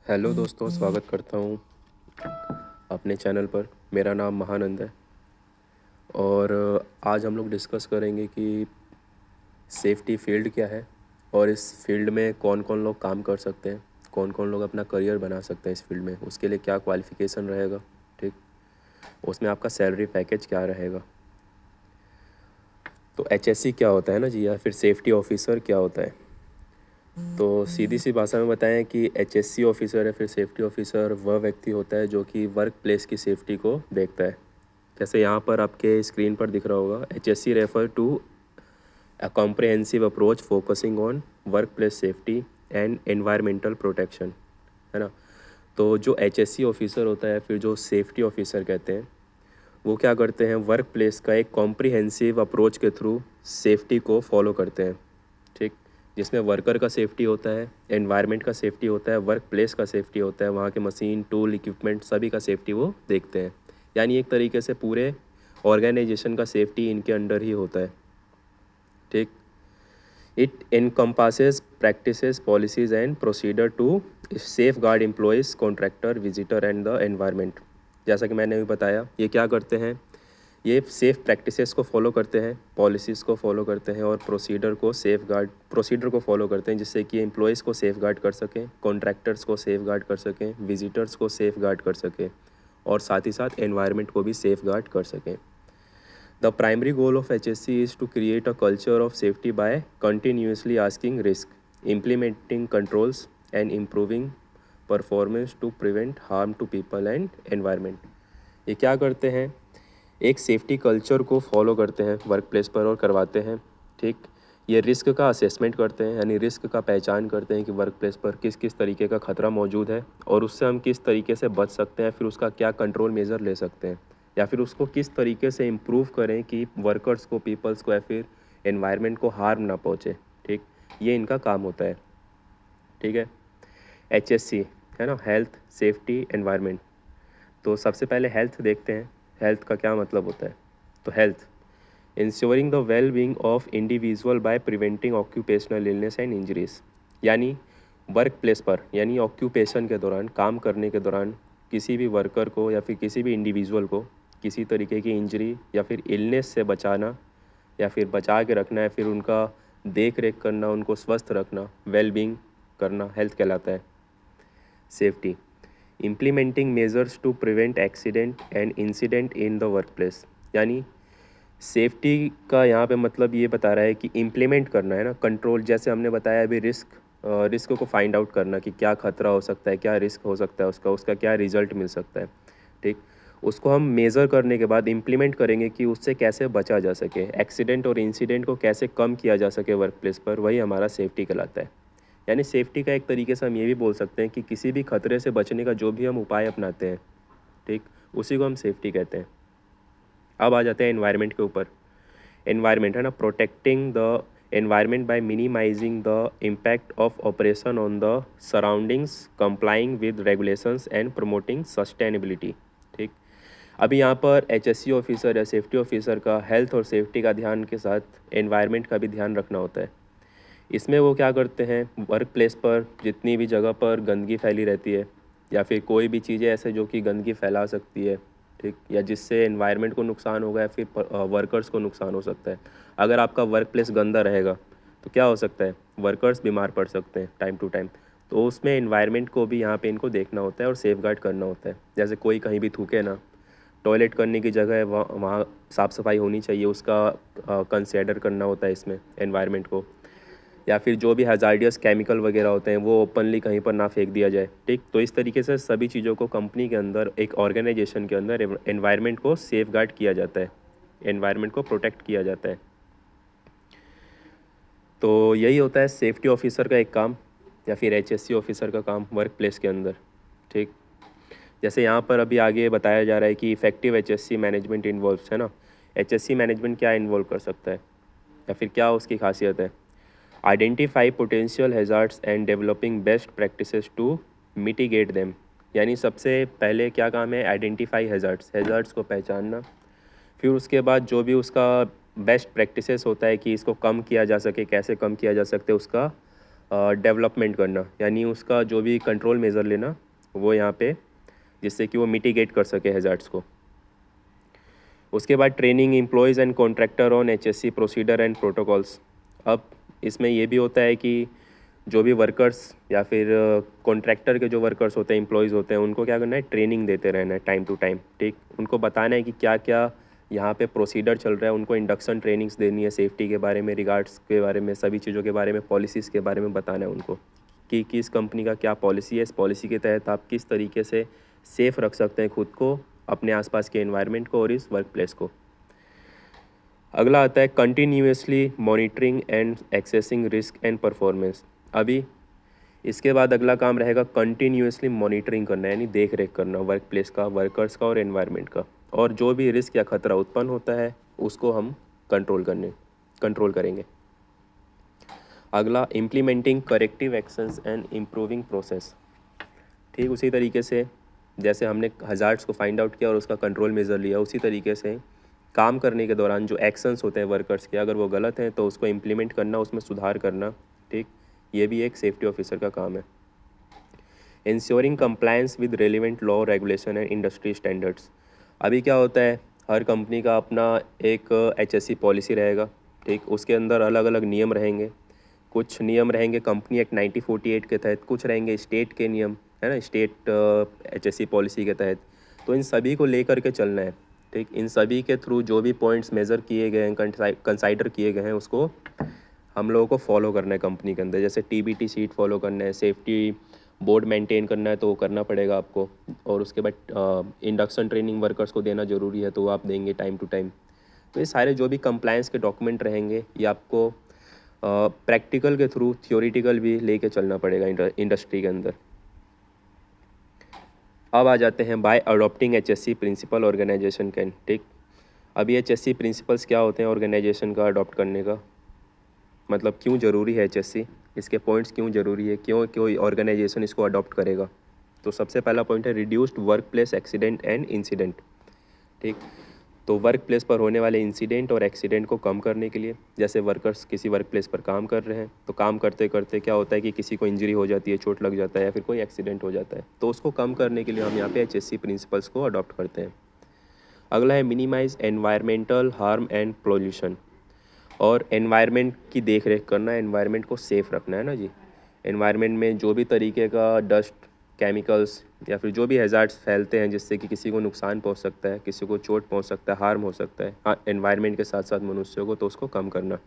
Hello दोस्तों, स्वागत करता हूँ अपने चैनल पर। मेरा नाम महानंद है और आज हम लोग डिस्कस करेंगे कि सेफ्टी फील्ड क्या है और इस फील्ड में कौन कौन लोग काम कर सकते हैं, कौन कौन लोग अपना करियर बना सकते हैं इस फील्ड में, उसके लिए क्या क्वालिफ़िकेशन रहेगा। ठीक, उसमें आपका सैलरी पैकेज क्या रहेगा। तो एचएससी क्या होता है ना जी, या फिर सेफ्टी ऑफिसर क्या होता है। तो सीधी सी भाषा में बताएं कि एचएससी ऑफिसर या फिर सेफ्टी ऑफिसर वह व्यक्ति होता है जो कि वर्क प्लेस की सेफ्टी को देखता है। जैसे यहाँ पर आपके स्क्रीन पर दिख रहा होगा, HSC refer to a comprehensive approach focusing on workplace safety and environmental protection, है ना। तो जो एचएससी ऑफिसर होता है, फिर जो सेफ्टी ऑफिसर कहते हैं, वो क्या करते हैं, वर्क प्लेस का एक कॉम्प्रिहेंसिव अप्रोच के थ्रू सेफ्टी को फॉलो करते हैं। ठीक, जिसमें वर्कर का सेफ्टी होता है, एनवायरनमेंट का सेफ्टी होता है, वर्क प्लेस का सेफ्टी होता है, वहाँ के मशीन टूल इक्विपमेंट सभी का सेफ्टी वो देखते हैं। यानी एक तरीके से पूरे ऑर्गेनाइजेशन का सेफ्टी इनके अंडर ही होता है। ठीक, it encompasses practices policies and procedure to safeguard employees contractor visitor and the environment। जैसा कि मैंने अभी बताया, ये क्या करते हैं, ये सेफ़ प्रैक्टिसेस को फॉलो करते हैं, पॉलिसीज़ को फॉलो करते हैं और प्रोसीडर को फॉलो करते हैं, जिससे कि एम्प्लॉयज़ को सेफ गार्ड कर सकें, कॉन्ट्रैक्टर्स को सेफ गार्ड कर सकें, विजिटर्स को सेफ गार्ड कर सकें और साथ ही साथ एनवायरनमेंट को भी सेफ गार्ड कर सकें। The primary goal of HSC is to create a culture of safety by continuously asking risk, implementing controls, and improving performance to prevent harm to people and environment। ये क्या करते हैं, एक safety culture को follow करते हैं work place पर और करवाते हैं। ठीक, ये रिस्क का असेसमेंट करते हैं, यानी रिस्क का पहचान करते हैं कि वर्क प्लेस पर किस किस तरीके का ख़तरा मौजूद है और उससे हम किस तरीके से बच सकते हैं, फिर उसका क्या कंट्रोल मेज़र ले सकते हैं या फिर उसको किस तरीके से इम्प्रूव करें कि वर्कर्स को, पीपल्स को या फिर एनवायरनमेंट को हार्म ना पहुँचे। ठीक, ये इनका काम होता है। ठीक है, एचएससी है ना, हेल्थ सेफ्टी एनवायरनमेंट। तो सबसे पहले हेल्थ देखते हैं, हेल्थ का क्या मतलब होता है। तो health, ensuring the well being of individual by preventing occupational illness and injuries. यानी वर्क प्लेस पर, यानी ऑक्यूपेशन के दौरान, काम करने के दौरान किसी भी वर्कर को या फिर किसी भी इंडिविजुअल को किसी तरीके की इंजरी या फिर इलनेस से बचाना या फिर बचा के रखना, या फिर उनका देख रेख करना, उनको स्वस्थ रखना, वेल बीइंग करना हेल्थ कहलाता है। Safety, implementing measures to prevent accident and incident in the workplace. यानी सेफ्टी का यहाँ पे मतलब ये बता रहा है कि इम्प्लीमेंट करना है ना, कंट्रोल, जैसे हमने बताया अभी रिस्क को फाइंड आउट करना कि क्या खतरा हो सकता है, क्या रिस्क हो सकता है, उसका क्या रिजल्ट मिल सकता है। ठीक, उसको हम मेज़र करने के बाद इम्प्लीमेंट करेंगे कि उससे कैसे बचा जा सके, एक्सीडेंट और इंसिडेंट को कैसे कम किया जा सके वर्क प्लेस पर, वही हमारा सेफ्टी कहलाता है। यानी सेफ्टी का एक तरीके से हम ये भी बोल सकते हैं कि किसी भी खतरे से बचने का जो भी हम उपाय अपनाते हैं, ठीक, उसी को हम सेफ्टी कहते हैं। अब आ जाते हैं एनवायरनमेंट के ऊपर। एनवायरनमेंट है ना, protecting the environment by minimising the impact of operation on the surroundings, complying with regulations and promoting sustainability. ठीक, अभी यहाँ पर एचएससी ऑफिसर या सेफ्टी ऑफिसर का हेल्थ और सेफ्टी का ध्यान के साथ एनवायरनमेंट का भी ध्यान रखना होता है। इसमें वो क्या करते हैं, वर्क प्लेस पर जितनी भी जगह पर गंदगी फैली रहती है या फिर कोई भी चीज़ें ऐसे जो कि गंदगी फैला सकती है, ठीक, या जिससे एनवायरनमेंट को नुकसान होगा या फिर वर्कर्स को नुकसान हो सकता है। अगर आपका वर्क प्लेस गंदा रहेगा तो क्या हो सकता है, वर्कर्स बीमार पड़ सकते हैं टाइम टू टाइम। तो उसमें एनवायरनमेंट को भी यहाँ पे इनको देखना होता है और सेफगार्ड करना होता है। जैसे कोई कहीं भी थूके ना, टॉयलेट करने की जगह है वहाँ वहाँ साफ़ सफाई होनी चाहिए, उसका कंसिडर करना होता है इसमें एनवायरनमेंट को। या फिर जो भी हज़ार्डियस केमिकल वगैरह होते हैं वो ओपनली कहीं पर ना फेंक दिया जाए। ठीक, तो इस तरीके से सभी चीज़ों को कंपनी के अंदर, एक ऑर्गेनाइजेशन के अंदर एनवायरनमेंट को सेफगार्ड किया जाता है, एनवायरनमेंट को प्रोटेक्ट किया जाता है। तो यही होता है सेफ्टी ऑफिसर का एक काम या फिर एचएससी ऑफिसर का काम वर्क प्लेस के अंदर। ठीक, जैसे यहाँ पर अभी आगे बताया जा रहा है कि इफेक्टिव एचएससी मैनेजमेंट इन्वॉल्व्स, है ना। एचएससी मैनेजमेंट क्या इन्वॉल्व कर सकता है या फिर क्या उसकी खासियत है। Identify potential hazards and developing best practices to mitigate them. यानी सबसे पहले क्या काम है, आइडेंटिफाई हैज़ार्ड्स को पहचानना, फिर उसके बाद जो भी उसका बेस्ट प्रैक्टिसेस होता है कि इसको कम किया जा सके, कैसे कम किया जा सकते, उसका डेवलपमेंट करना, यानी उसका जो भी कंट्रोल मेज़र लेना वो यहाँ पे, जिससे कि वो मिटिगेट कर सके हैज़ार्ड्स को। उसके बाद training employees and contractor on HSC procedure and protocols. अब इसमें ये भी होता है कि जो भी वर्कर्स या फिर कॉन्ट्रैक्टर के जो वर्कर्स होते हैं, एम्प्लॉयज़ होते हैं, उनको क्या करना है, ट्रेनिंग देते रहना है टाइम टू टाइम। ठीक, उनको बताना है कि क्या क्या यहाँ पे प्रोसीजर चल रहा है, उनको इंडक्शन ट्रेनिंग्स देनी है सेफ्टी के बारे में, रिगार्ड्स के बारे में, सभी चीज़ों के बारे में, पॉलिसीज़ के बारे में बताना है उनको कि किस कंपनी का क्या पॉलिसी है, इस पॉलिसी के तहत आप किस तरीके से सेफ़ रख सकते हैं खुद को, अपने आसपास के एनवायरनमेंट को और इस वर्क प्लेस को। अगला आता है continuously monitoring and accessing risk and performance. अभी इसके बाद अगला काम रहेगा कंटिन्यूसली मॉनिटरिंग करना, यानी देख रेख करना वर्क प्लेस का, वर्कर्स का और एनवायरनमेंट का, और जो भी रिस्क या खतरा उत्पन्न होता है उसको हम कंट्रोल करेंगे। अगला implementing corrective actions and improving process. ठीक उसी तरीके से जैसे हमने हज़ार्ड्स को फाइंड आउट किया और उसका कंट्रोल मेज़र लिया, उसी तरीके से काम करने के दौरान जो एक्शंस होते हैं वर्कर्स के, अगर वो गलत हैं तो उसको इम्प्लीमेंट करना, उसमें सुधार करना। ठीक, ये भी एक सेफ्टी ऑफिसर का काम है। Ensuring compliance with relevant law regulation and industry standards. अभी क्या होता है, हर कंपनी का अपना एक एचएससी पॉलिसी रहेगा। ठीक, उसके अंदर अलग अलग नियम रहेंगे। कुछ नियम रहेंगे कंपनी एक्ट 1948 के तहत, कुछ रहेंगे स्टेट के नियम, है ना, स्टेट एचएससी पॉलिसी के तहत। तो इन सभी को लेकर के चलना है। ठीक, इन सभी के थ्रू जो भी पॉइंट्स मेज़र किए गए हैं, कंसाइडर किए गए हैं, उसको हम लोगों को फॉलो करना है कंपनी के अंदर। जैसे टीबीटी सीट फॉलो करना है, सेफ्टी बोर्ड मेंटेन करना है तो वो करना पड़ेगा आपको, और उसके बाद इंडक्शन ट्रेनिंग वर्कर्स को देना ज़रूरी है तो वो आप देंगे टाइम टू टाइम। तो ये सारे जो भी कंप्लायंस के डॉक्यूमेंट रहेंगे ये आपको प्रैक्टिकल के थ्रू, थियोरिटिकल भी लेके चलना पड़ेगा इंडस्ट्री के अंदर। अब आ जाते हैं by adopting HSC principle organisation can. ठीक, अभी एचएससी प्रिंसिपल्स क्या होते हैं ऑर्गेनाइजेशन का अडॉप्ट करने का, मतलब क्यों ज़रूरी है एचएससी, इसके पॉइंट्स क्यों ज़रूरी है, क्यों कोई ऑर्गेनाइजेशन इसको अडॉप्ट करेगा। तो सबसे पहला पॉइंट है reduced work place accident and incident. ठीक, तो वर्क प्लेस पर होने वाले इंसिडेंट और एक्सीडेंट को कम करने के लिए, जैसे वर्कर्स किसी वर्क प्लेस पर काम कर रहे हैं तो काम करते करते क्या होता है कि किसी को इंजरी हो जाती है, चोट लग जाता है या फिर कोई एक्सीडेंट हो जाता है, तो उसको कम करने के लिए हम यहाँ पे एचएससी प्रिंसिपल्स को अडॉप्ट करते हैं। अगला है minimise environmental harm and pollution, और एनवायरनमेंट की देख रेख करना, एनवायरनमेंट को सेफ़ रखना है ना जी। एनवायरनमेंट में जो भी तरीके का डस्ट, केमिकल्स या फिर जो भी हैज़ार्ड्स फैलते हैं जिससे कि किसी को नुकसान पहुंच सकता है, किसी को चोट पहुंच सकता है, हार्म हो सकता है, हाँ, एनवायरनमेंट के साथ साथ मनुष्यों को, तो उसको कम करना।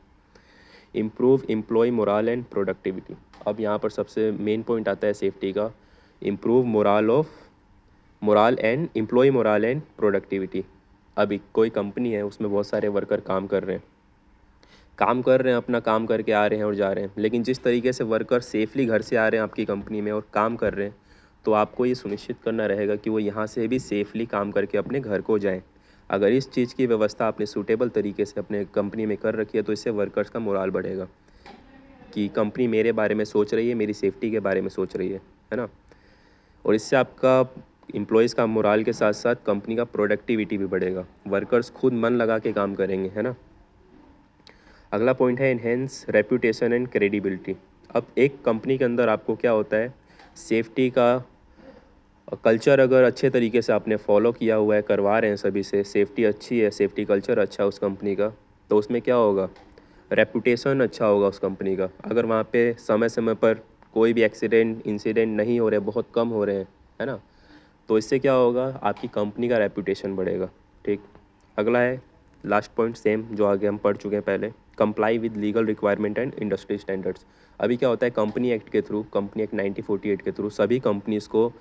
Improve employ morale and productivity. अब यहाँ पर सबसे मेन पॉइंट आता है सेफ्टी का, improve morale and employ morale and productivity. अभी कोई कंपनी है, उसमें बहुत सारे वर्कर काम कर रहे हैं, अपना काम करके आ रहे हैं और जा रहे हैं, लेकिन जिस तरीके से वर्कर सेफली घर से आ रहे हैं आपकी कंपनी में और काम कर रहे हैं, तो आपको ये सुनिश्चित करना रहेगा कि वो यहाँ से भी सेफली काम करके अपने घर को जाएं। अगर इस चीज़ की व्यवस्था आपने सूटेबल तरीके से अपने कंपनी में कर रखी है तो इससे वर्कर्स का मोराल बढ़ेगा कि कंपनी मेरे बारे में सोच रही है, मेरी सेफ्टी के बारे में सोच रही है ना। और इससे आपका एम्प्लॉयज़ का मोराल के साथ साथ कंपनी का प्रोडक्टिविटी भी बढ़ेगा, वर्कर्स खुद मन लगा के काम करेंगे, है ना। अगला पॉइंट है इन्हेंस रेपुटेशन एंड क्रेडिबिलिटी। अब एक कंपनी के अंदर आपको क्या होता है, सेफ्टी का कल्चर अगर अच्छे तरीके से आपने फॉलो किया हुआ है, करवा रहे हैं सभी से, सेफ्टी अच्छी है, सेफ्टी कल्चर अच्छा है उस कंपनी का, तो उसमें क्या होगा, रेपुटेशन अच्छा होगा उस कंपनी का। अगर वहाँ पे समय समय पर कोई भी एक्सीडेंट इंसिडेंट नहीं हो रहे, बहुत कम हो रहे हैं, है ना, तो इससे क्या होगा, आपकी कंपनी का रेपुटेशन बढ़ेगा। ठीक, अगला है लास्ट पॉइंट सेम जो आगे हम पढ़ चुके हैं पहले, comply with legal requirement and industry standards. अभी क्या होता है, कंपनी एक्ट के थ्रू, कंपनी एक्ट 1948 के थ्रू सभी कंपनीज़ को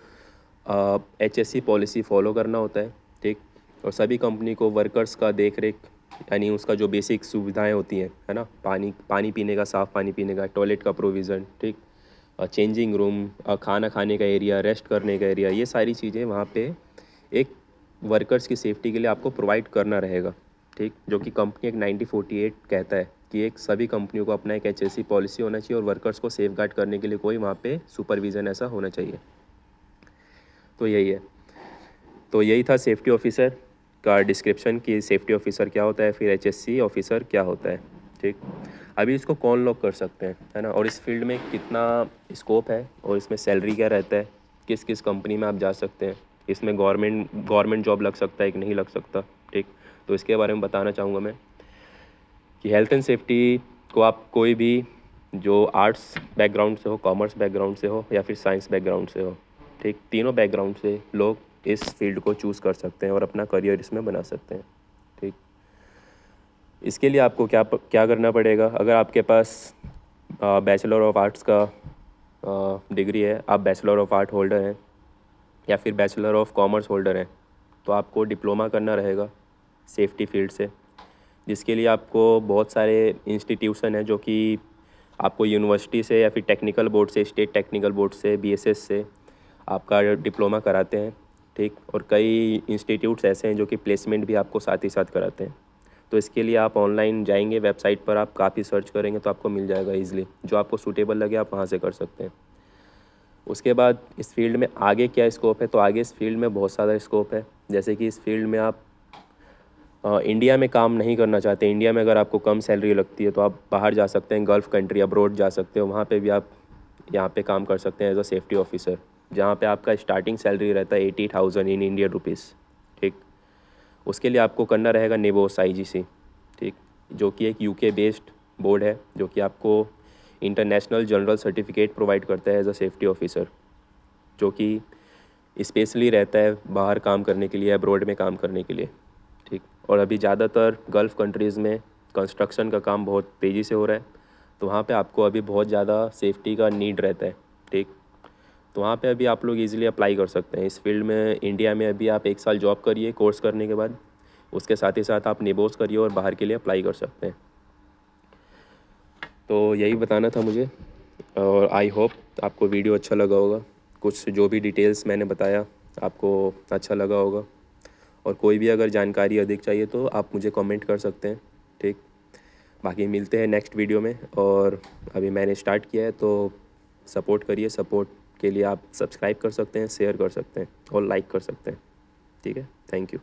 एचएससी पॉलिसी फॉलो करना होता है। ठीक, और सभी कंपनी को वर्कर्स का देख रेख, यानी उसका जो बेसिक सुविधाएं होती हैं, है ना, पानी पीने का, साफ़ पानी पीने का, टॉयलेट का प्रोविज़न, ठीक, चेंजिंग रूम, खाना खाने का एरिया, रेस्ट करने का एरिया, ये सारी चीज़ें वहाँ पे एक वर्कर्स की सेफ्टी के लिए आपको प्रोवाइड करना रहेगा। ठीक, जो कि कंपनी एक 1948 कहता है कि एक सभी कंपनियों को अपना एक एचएससी पॉलिसी होना चाहिए और वर्कर्स को सेफ गार्ड करने के लिए कोई वहाँ पे सुपरविज़न ऐसा होना चाहिए। तो यही है, तो यही था सेफ्टी ऑफिसर का डिस्क्रिप्शन कि सेफ्टी ऑफिसर क्या होता है, फिर एचएससी ऑफिसर क्या होता है। ठीक, अभी इसको कौन लोग कर सकते हैं, है ना, और इस फील्ड में कितना स्कोप है और इसमें सैलरी क्या रहता है, किस किस कंपनी में आप जा सकते हैं, इसमें गवर्नमेंट जॉब लग सकता है कि नहीं लग सकता, ठीक। तो इसके बारे में बताना चाहूँगा मैं कि हेल्थ एंड सेफ्टी को आप कोई भी जो आर्ट्स बैकग्राउंड से हो, कॉमर्स बैकग्राउंड से हो या फिर साइंस बैकग्राउंड से हो, ठीक, तीनों बैकग्राउंड से लोग इस फील्ड को चूज़ कर सकते हैं और अपना करियर इसमें बना सकते हैं, ठीक। इसके लिए आपको क्या क्या करना पड़ेगा, अगर आपके पास बैचलर ऑफ आर्ट्स का डिग्री है, आप बैचलर ऑफ आर्ट होल्डर हैं या फिर बैचलर ऑफ कॉमर्स होल्डर हैं, तो आपको डिप्लोमा करना रहेगा सेफ्टी फील्ड से, जिसके लिए आपको बहुत सारे इंस्टीट्यूशन हैं जो कि आपको यूनिवर्सिटी से या फिर टेक्निकल बोर्ड से, स्टेट टेक्निकल बोर्ड से, बीएसएस से आपका डिप्लोमा कराते हैं, ठीक। और कई इंस्टीट्यूट्स ऐसे हैं जो कि प्लेसमेंट भी आपको साथ ही साथ कराते हैं। तो इसके लिए आप ऑनलाइन जाएंगे, वेबसाइट पर आप काफ़ी सर्च करेंगे तो आपको मिल जाएगा ईज़िली, जो आपको सूटेबल लगे आप वहाँ से कर सकते हैं। उसके बाद इस फील्ड में आगे क्या स्कोप है, तो आगे इस फील्ड में बहुत सारा स्कोप है। जैसे कि इस फील्ड में आप इंडिया में काम नहीं करना चाहते, इंडिया में अगर आपको कम सैलरी लगती है तो आप बाहर जा सकते हैं, गल्फ़ कंट्री अब्रॉड जा सकते हो, वहाँ पे भी आप यहाँ पे काम कर सकते हैं एज अ सेफ्टी ऑफिसर, जहाँ पे आपका स्टार्टिंग सैलरी रहता है 80,000 इन इंडियन रुपीज़, ठीक। उसके लिए आपको करना रहेगा नेबोस IGC, ठीक, जो कि एक यूके बेस्ड बोर्ड है जो कि आपको इंटरनेशनल जनरल सर्टिफिकेट प्रोवाइड करता है एज अ सेफ्टी ऑफिसर, जो कि स्पेशली रहता है बाहर काम करने के लिए, अब्रॉड में काम करने के लिए, ठीक। और अभी ज़्यादातर गल्फ़ कंट्रीज़ में कंस्ट्रक्शन का काम बहुत तेज़ी से हो रहा है, तो वहाँ पे आपको अभी बहुत ज़्यादा सेफ्टी का नीड रहता है, ठीक। तो वहाँ पे अभी आप लोग इजीली अप्लाई कर सकते हैं इस फील्ड में। इंडिया में अभी आप 1 साल जॉब करिए कोर्स करने के बाद, उसके साथ ही साथ आप निबोस करिए और बाहर के लिए अप्लाई कर सकते हैं। तो यही बताना था मुझे, और आई होप आपको वीडियो अच्छा लगा होगा, कुछ जो भी डिटेल्स मैंने बताया आपको अच्छा लगा होगा, और कोई भी अगर जानकारी अधिक चाहिए तो आप मुझे कमेंट कर सकते हैं, ठीक। बाकी मिलते हैं नेक्स्ट वीडियो में, और अभी मैंने स्टार्ट किया है तो सपोर्ट करिए। सपोर्ट के लिए आप सब्सक्राइब कर सकते हैं, शेयर कर सकते हैं और लाइक कर सकते हैं, ठीक है। Thank you.